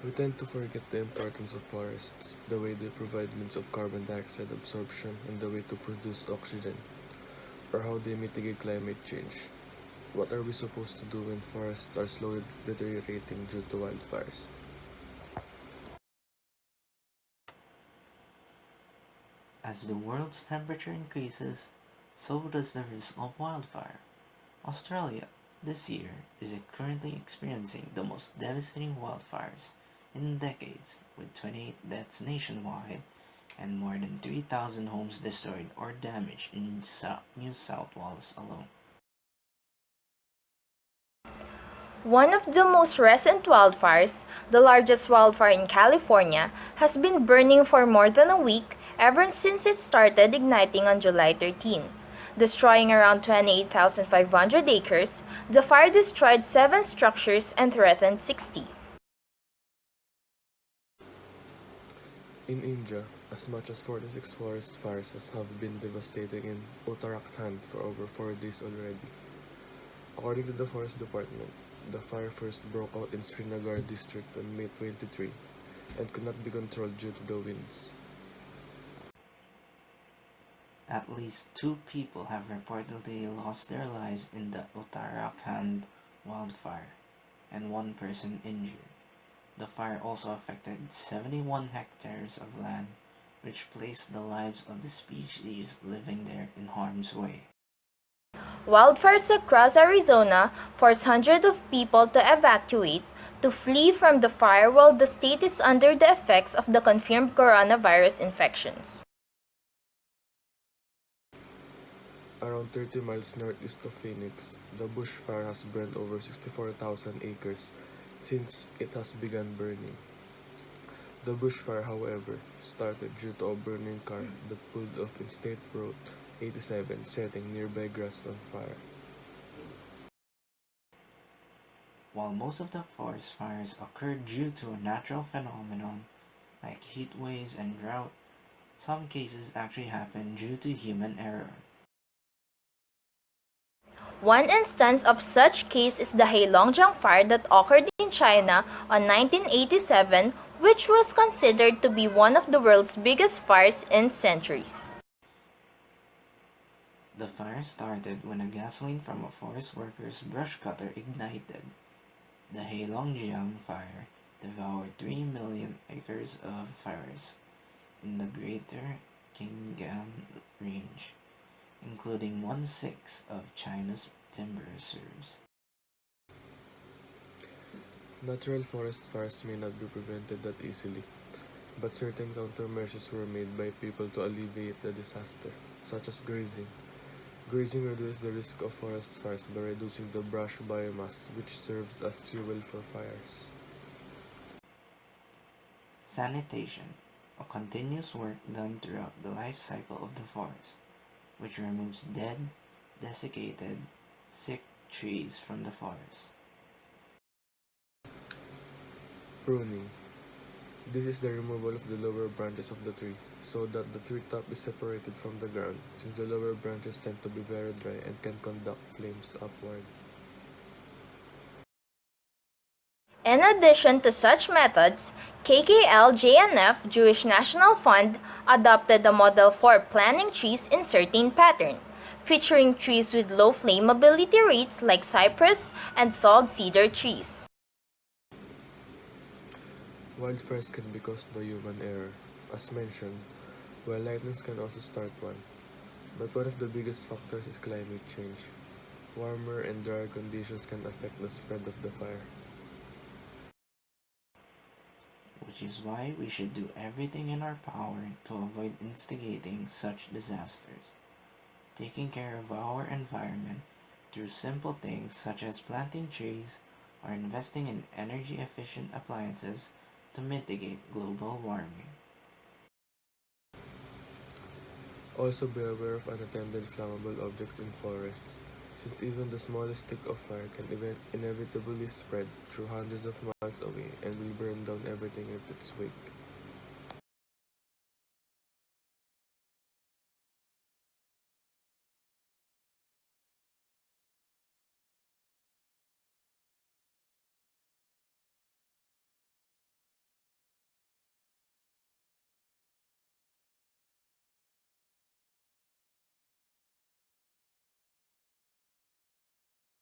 We tend to forget the importance of forests, the way they provide means of carbon dioxide absorption and the way to produce oxygen, or how they mitigate climate change. What are we supposed to do when forests are slowly deteriorating due to wildfires? As the world's temperature increases, so does the risk of wildfire. Australia, this year, is currently experiencing the most devastating wildfires in decades, with 28 deaths nationwide and more than 3,000 homes destroyed or damaged in New South Wales alone. One of the most recent wildfires, the largest wildfire in California, has been burning for more than a week ever since it started igniting on July 13. Destroying around 28,500 acres, the fire destroyed 7 structures and threatened 60. In India, as much as 46 forest fires have been devastating in Uttarakhand for over 4 days already. According to the Forest Department, the fire first broke out in Srinagar district on May 23 and could not be controlled due to the winds. At least 2 people have reportedly lost their lives in the Uttarakhand wildfire, and 1 person injured. The fire also affected 71 hectares of land, which placed the lives of the species living there in harm's way. Wildfires across Arizona forced hundreds of people to evacuate to flee from the fire while the state is under the effects of the confirmed coronavirus infections. Around 30 miles northeast of Phoenix, the bushfire has burned over 64,000 acres since it has begun burning. The bushfire, however, started due to a burning car that pulled off in State Road 87, setting nearby grass on fire. While most of the forest fires occurred due to a natural phenomenon like heat waves and drought, some cases actually happen due to human error. One instance of such case is the Heilongjiang fire that occurred in China on 1987, which was considered to be one of the world's biggest fires in centuries. The fire started when a gasoline from a forest worker's brush cutter ignited. The Heilongjiang fire devoured 3 million acres of forests in the Greater Qinghai Range, including 1/6 of China's timber reserves. Natural forest fires may not be prevented that easily, but certain countermeasures were made by people to alleviate the disaster, such as grazing. Grazing reduces the risk of forest fires by reducing the brush biomass, which serves as fuel for fires. Sanitation, a continuous work done throughout the life cycle of the forest, which removes dead, desiccated, sick trees from the forest. Pruning. This is the removal of the lower branches of the tree, so that the tree top is separated from the ground, since the lower branches tend to be very dry and can conduct flames upward. In addition to such methods, KKL-JNF Jewish National Fund adopted a model for planting trees in certain pattern, featuring trees with low flammability rates like cypress and salt cedar trees. Wildfires can be caused by human error. As mentioned, while lightnings can also start one. But one of the biggest factors is climate change. Warmer and drier conditions can affect the spread of the fire. Which is why we should do everything in our power to avoid instigating such disasters. Taking care of our environment through simple things such as planting trees or investing in energy efficient appliances to mitigate global warming. Also be aware of unattended flammable objects in forests, since even the smallest stick of fire can inevitably spread through hundreds of miles away and will burn down everything in its wake.